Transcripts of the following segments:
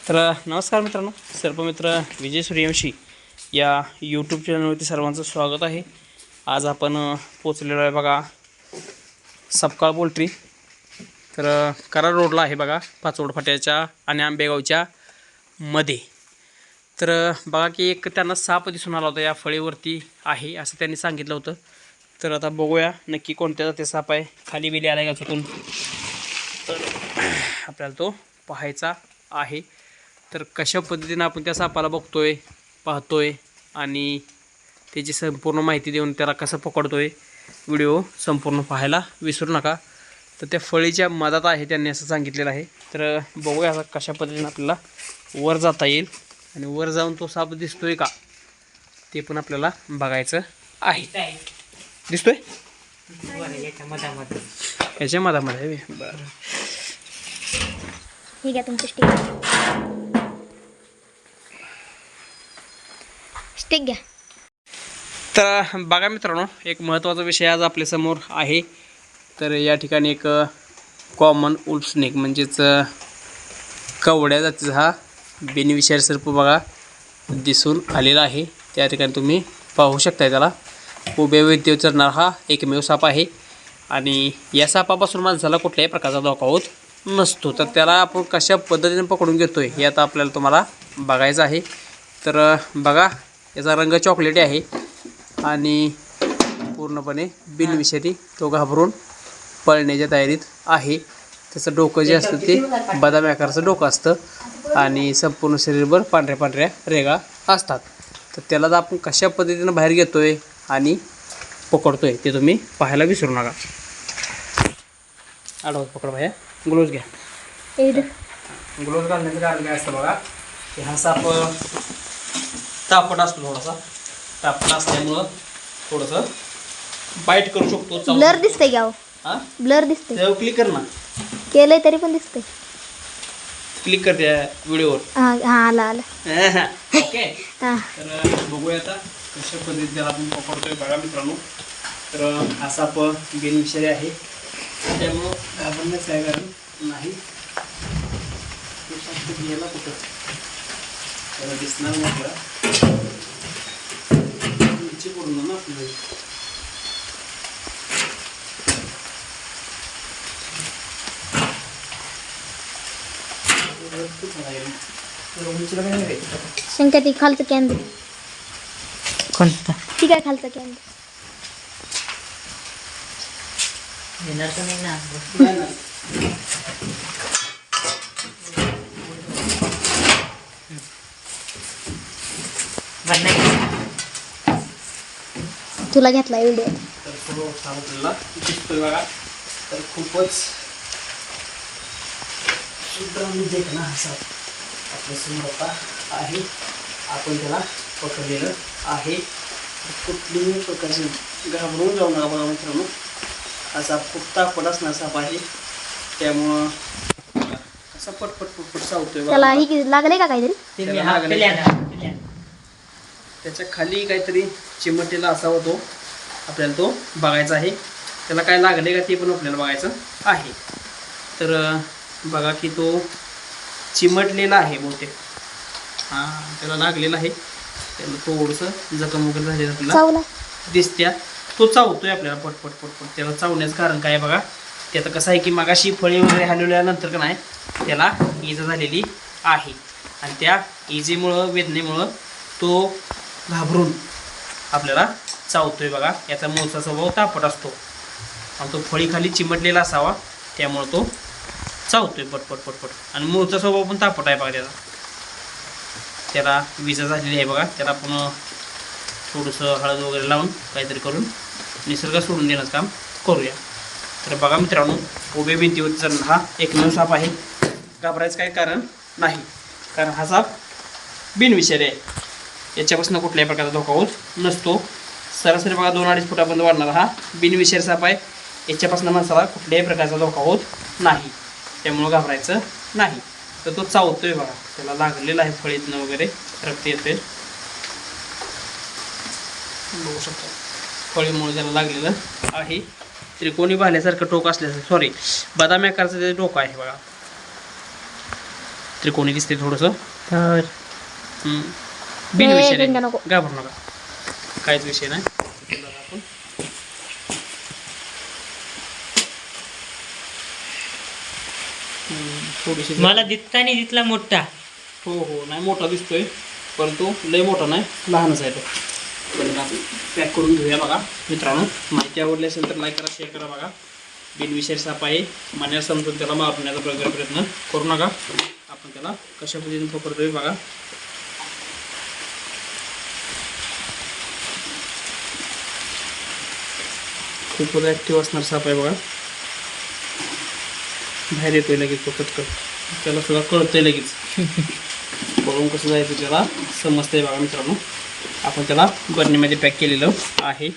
तर नमस्कार मित्रांनो, सर्पमित्र विजय सूर्यवंशी या यूट्यूब चॅनलवरती सर्वांचं स्वागत आहे. आज आपण पोचलेलो आहे बघा सपकाळ पोल्ट्री. तर कराड रोडला आहे बघा, पाचवड फाट्याच्या आणि आंबेगावच्या मध्ये. तर बघा की एक त्यांना साप दिसून आला होता, या फळीवरती आहे असं त्यांनी सांगितलं होतं. तर आता बघूया नक्की कोणत्या जाती साप आहे, खाली बिली आला का चुकून, तर आपल्याला तो पाहायचा आहे. तर कशा पद्धतीने आपण त्या सापाला बघतोय, पाहतोय आणि त्याची संपूर्ण माहिती देऊन त्याला कसं पकडतोय, व्हिडिओ संपूर्ण पाहायला विसरू नका. तर त्या फळीच्या मधात आहे त्यांनी असं सांगितलेलं आहे. तर बघूया आता कशा पद्धतीने आपल्याला वर जाता येईल आणि वर जाऊन तो साप दिसतोय का ते पण आपल्याला बघायचं आहे. दिसतोय याच्या मधामध्ये. बरं, ठीक आहे, तुमचं स्टिक घ्या. तर बघा मित्रांनो, एक महत्त्वाचा विषय आज आपल्यासमोर आहे. तर या ठिकाणी एक कॉमन उल्फ स्नेक म्हणजेच कवड्या जातीचा हा बेनिफिशियरी सर्प बघा दिसून आलेला आहे. त्या ठिकाणी तुम्ही पाहू शकता. त्याला उभ्या विद्येवर चढणारा हा एकमेव साप आहे आणि या सापापासून माणसाला कुठल्याही प्रकारचा धोका होत नसतो. तर त्याला आपण कशा पद्धतीने पकडून घेतोय हे आता आपल्याला तुम्हाला बघायचं आहे. तर बघा, याचा रंग चॉकलेटी आहे आणि पूर्णपणे बिनविषारी तो घाबरून पळण्याच्या तयारीत आहे. त्याचं डोकं जे असतं ते बदामी आकाराचं डोकं असतं आणि संपूर्ण शरीरभर पांढऱ्या पांढऱ्या रेगा असतात. तर त्याला जर आपण कशा पद्धतीनं बाहेर घेतोय आणि पकडतोय ते तुम्ही पाहायला विसरू नका. आडवत पकड भाया, ग्लोव्ज घ्या. ग्लोव्ज घालण्याचं कारण काय असतं बघा, की हा साप तापट असतो, थोडासा तापट असल्यामुळं थोडंसं बाईट करू शकतो. ब्लर दिसतंय का? हां, ब्लर दिसतंय. त्यावर क्लिक कर ना. केलंय तरी पण दिसतंय. क्लिक कर त्या व्हिडिओवर. हां आला. ओके. हां, तर बघूया आता कशा पद्धतीने त्याला आपण पकडतोय बघा मित्रांनो. तर हा साप बेनिफिशियरी आहे, त्यामुळं घाबरण्याचं काय कारण नाही. गेला कुठं त्याला दिसणार म्हटलं पूर्ण ना आपल्याला. शंका ती खालचं कॅन दे. कोणता ठीक आहे, खालचं कॅन दे. तुला घेतला व्हिडिओ. तर तो साप आपल्याला दिसतोय बघा. तर खूपच सुंदर ना हा साप आपल्या समोर आहे. आपण त्याला पकडलेलं आहे. कुठलीही प्रकारची घाबरून जाऊ नका बघा मित्रांनो. हा साप खूप तापट असणार साप आहे, त्यामुळं असा पटपट पटपट चावतोय. त्याला ही लागले का काहीतरी? त्याच्या खाली काहीतरी चिमटेला असावा, तो आपल्याला तो बघायचा आहे. त्याला काय लागले का ते पण आपल्याला बघायचं आहे. तर बघा की तो चिमटलेला आहे बहुतेक. हां, त्याला लागलेला आहे. त्याला थोडंसं जखम वगैरे झालेलं आपल्याला दिसत्या. तो चावतोय आपल्याला पटपट पटपट. त्याला चावण्याचं कारण काय बघा, ते आता कसं आहे की मगाशी फळी वगैरे हलवल्यानंतर का नाही त्याला इजा झालेली आहे आणि त्या इजेमुळं, वेदनेमुळं तो घाबरून आपल्याला चावतोय बघा. याचा मूळचा स्वभाव तापट असतो आणि तो फळीखाली चिमटलेला असावा, त्यामुळं तो चावतोय पटपट पटपट. आणि मूळचा स्वभाव पण तापट आहे बघा त्याचा. त्याला विजा झालेली आहे बघा. त्याला आपण थोडंसं हळद वगैरे लावून काहीतरी करून निसर्ग सोडून देण्याचं काम करूया. तर बघा मित्रांनो, उभ्या भिंतीवरती चढणं हा एकमेव साप आहे. घाबरायचं काही कारण नाही, कारण हा साप बिनविषारी आहे. याच्यापासून कुठल्याही प्रकारचा धोका होत नसतो. सरासरी बघा 2-2.5 फुटापर्यंत वाढणारा हा बिनविषारी साप आहे. याच्यापासून माणसाला कुठल्याही प्रकारचा धोका होत नाही, त्यामुळं घाबरायचं नाही. तर तो चावतोय बघा, त्याला लागलेला आहे फळीतनं वगैरे रक्त येतोय, बघू शकतो. फळीमुळे त्याला लागलेलं आहे. त्रिकोणी भाल्यासारखं टोक असल्याचं, सॉरी बदामी आकाराचं त्याचं डोकं आहे बघा. त्रिकोणी दिसते थोडंसं. तर बिनविषय गंगा नको. घाबरू नका, काहीच विषय नाही. बघा आपण थोडीशी मला दिसता नाही दिसला मोठा. हो हो नाही मोठा दिसतोय, परंतु लय मोठा नाही, लहानच आहे तो. पॅक करून घेऊया. बघा मित्रांनो, माहिती आवडली असेल तर लाईक करा, शेअर करा. बघा बिनविषय साप आहे, मान्य समजून त्याला मारण्याचा प्रयत्न करू नका. आपण त्याला कशा पद्धतीने पकडतोय बघा. खूपच ॲक्टिव्ह असणार साप आहे बघा. बाहेर येतोय लगेच तो कटकट, त्याला सुद्धा कळतंय लगेच. बघून कसं जायचं त्याला समजतंय बघा मित्रांनो. आपण त्याला बर्नीमध्ये पॅक केलेलं आहे.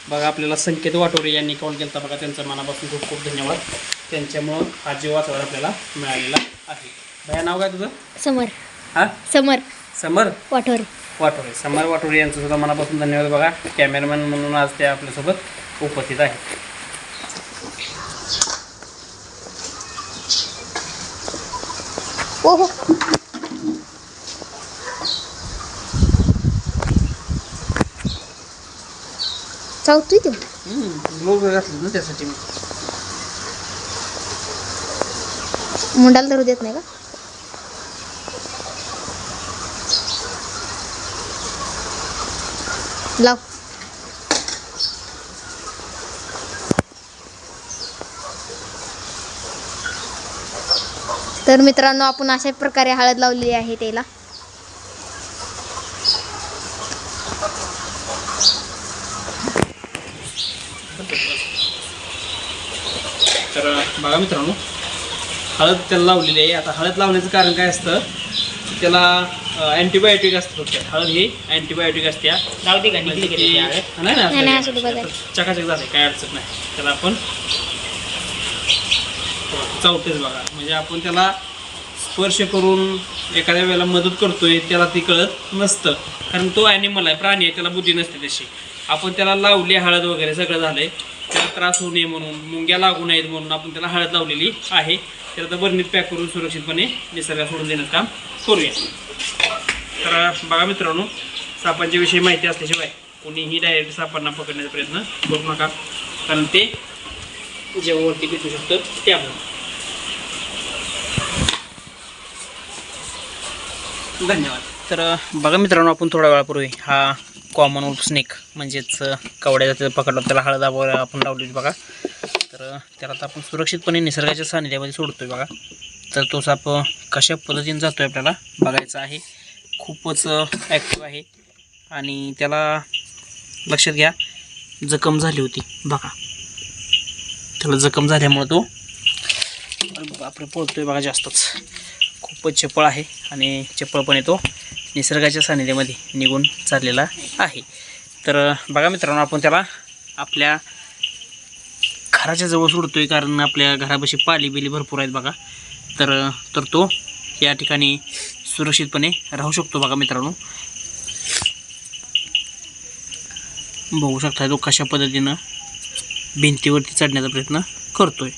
बघा आपल्याला संकेत वाटोरे यांनी कॉल केला बघा, त्यांचं मनापासून खूप खूप धन्यवाद. त्यांच्यामुळं हा जीव वाचवायला आपल्याला मिळालेला आहे. भैया नाव काय तुझं? समर. हां समर समर वाठोर. वाटोरे. समर वाटोरे यांचं सुद्धा मनापासून धन्यवाद. बघा कॅमेरामॅन म्हणून आज ते आपल्यासोबत उपस्थित आहेत. ओहो चावतोय तो. ग्लोव घातलं ना त्यासाठी मी. मुंडाला धरू देत नाही का? लाव. तर मित्रांनो, आपण अशा प्रकारे हळद लावलेली आहे त्याला. तर बघा मित्रांनो, हळद त्याला लावलेली आहे. आता हळद लावण्याचं कारण काय असतं, त्याला अँटीबायोटिक असतं. हळद ही अँटीबायोटिक असते. लावते का निघली गेली नाही नाही, ना असू दे बघा. चकाचक झाले, काय अडचण नाही. त्याला आपण चावतेच बघा. म्हणजे आपण त्याला स्पर्श करून एखाद्या वेळेला मदत करतोय, त्याला ती कळत नसतं. कारण तो ॲनिमल आहे, प्राणी आहे, त्याला बुद्धी नसते तशी. आपण त्याला लावली हळद वगैरे सगळं झालंय, त्याला त्रास होऊ नये म्हणून, मुंग्या लागू नयेत म्हणून आपण त्याला हळद लावलेली आहे. त्याला तर बर्नीत पॅक करून सुरक्षितपणे निसर्गात सोडून देण्याचं काम करूया. तर बघा मित्रांनो, सापांच्या विषयी माहिती असल्याशिवाय कोणीही डायरेक्ट सापांना पकडण्याचा प्रयत्न करू नका, कारण ते जेवढी भेटू शकतं त्यामुळे. धन्यवाद. तर बघा मित्रांनो, आपण थोड्या वेळापूर्वी हा कॉमन वुल्फ स्नेक म्हणजेच कवड्या जातीचा पकडला, त्याला हळद आपण लावलेली बघा. तर त्याला आता आपण सुरक्षितपणे निसर्गाच्या सानिध्यामध्ये सोडतोय बघा. तर तो साप कशा पद्धतीने जातोय आपल्याला बघायचं आहे. खूपच ॲक्टिव्ह आहे आणि त्याला लक्षात घ्या जखम झाली होती बघा. त्याला जखम झाल्यामुळं तो आपलं पळतोय बघा जास्तच. खूपच चपळ आहे आणि चपळपणे तो निसर्गाच्या सानिध्यामध्ये निघून चाललेला आहे. तर बघा मित्रांनो, आपण त्याला आपल्या घराच्या जवळ सोडतोय, कारण आपल्या घरापाशी पाली बिली भरपूर आहेत बघा. तर तो या ठिकाणी सुरक्षितपणे राहू शकतो बघा मित्रांनो. बघू शकता तो कशा पद्धतीनं भिंतीवरती चढण्याचा प्रयत्न करतोय.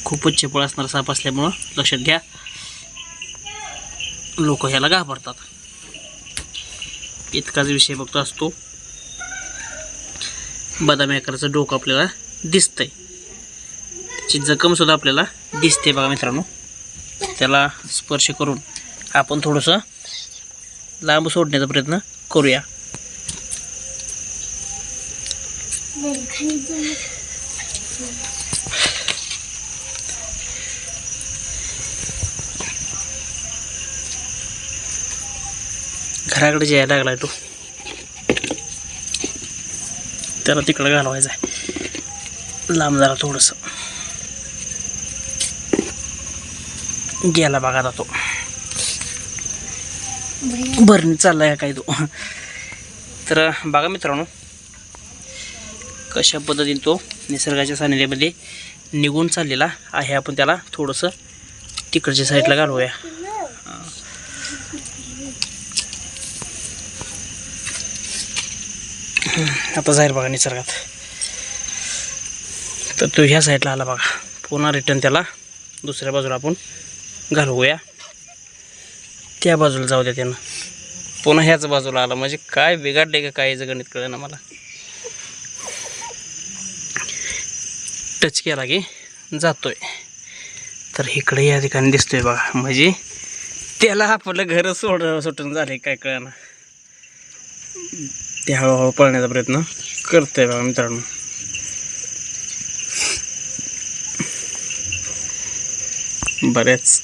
खूपच चपळ असणारा साप असल्यामुळं लक्षात घ्या, लोक ह्याला घाबरतात. इतकाच विषय फक्त असतो. बदामी आकाराचं डोकं आपल्याला दिसतंय, त्याची जखमसुद्धा आपल्याला दिसते बघा मित्रांनो. त्याला स्पर्श करून आपण थोडंसं लांब सोडण्याचा प्रयत्न करूया. घराकडे जायला लागलाय तो, त्याला तिकडं घालवायचं आहे लांब जरा थोडंसं. गेला बघा आता तो, भरणी चाललाय काय तो. तर बघा मित्रांनो, कशा पद्धतीने तो निसर्गाच्या सानिध्यामध्ये निघून चाललेला आहे. आपण त्याला थोडंसं तिकडच्या साईडला घालवूया. आता जाईल बघा निसर्गात. तर तो ह्या साईडला आला बघा. पुन्हा रिटर्न त्याला दुसऱ्या बाजूला आपण घालवूया. त्या बाजूला जाऊ द्या त्यानं. पुन्हा ह्याच बाजूला आला म्हणजे काय बिघडले का काय याचं गणित कळलं ना मला. टच केला की जातोय. तर इकडे या ठिकाणी दिसतोय बघा. म्हणजे त्याला आपलं घर सुटून झाले काय कळना. ते हळूहळू पळण्याचा प्रयत्न करतोय बघा मित्रांनो. बऱ्याच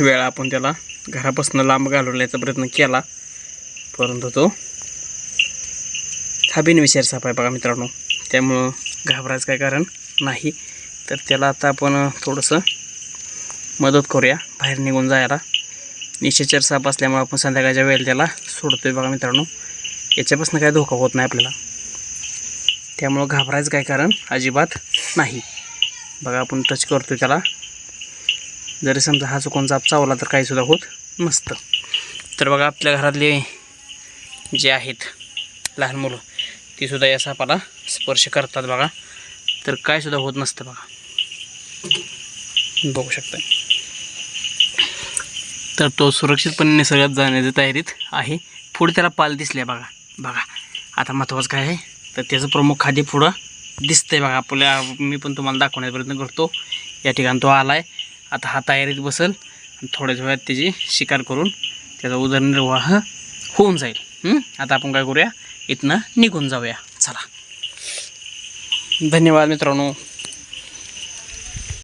वेळा आपण त्याला घरापासून लांब घालवण्याचा प्रयत्न केला, परंतु तो हा बिनविषारी साप आहे बघा मित्रांनो. त्यामुळं घाबरायचं काय कारण नाही. तर त्याला आता आपण थोडंसं मदत करूया बाहेर निघून जायला. निशाचर साप असल्यामुळे आपण संध्याकाळच्या वेळेला त्याला सोडतोय बघा मित्रांनो. याच्यापासून काय धोका होत नाही आपल्याला, त्यामुळं घाबरायचं काय कारण अजिबात नाही. बघा आपण टच करतोय त्याला. जरी समजा हा चुकून साप चावला तर काहीसुद्धा होत नसतं. तर बघा आपल्या घरातले जे आहेत लहान मुलं तीसुद्धा या सापाला स्पर्श करतात बघा. तर काहीसुद्धा होत नसतं बघा, बघू शकता. तर तो सुरक्षितपणे निसर्गात जाण्याच्या तयारीत आहे. पुढे त्याला पाल दिसले बघा. बघा आता महत्त्वाचं काय आहे तर त्याचं प्रमुख खाद्य पुढं दिसतंय बघा आपल्या. मी पण तुम्हाला दाखवण्याचा प्रयत्न करतो. या ठिकाणी तो आला आहे. आता हा तयारीत बसेल आणि थोड्याच वेळात त्याची शिकार करून त्याचा उदरनिर्वाह होऊन जाईल. आता आपण काय करूया, इथनं निघून जाऊया. चला, धन्यवाद मित्रांनो.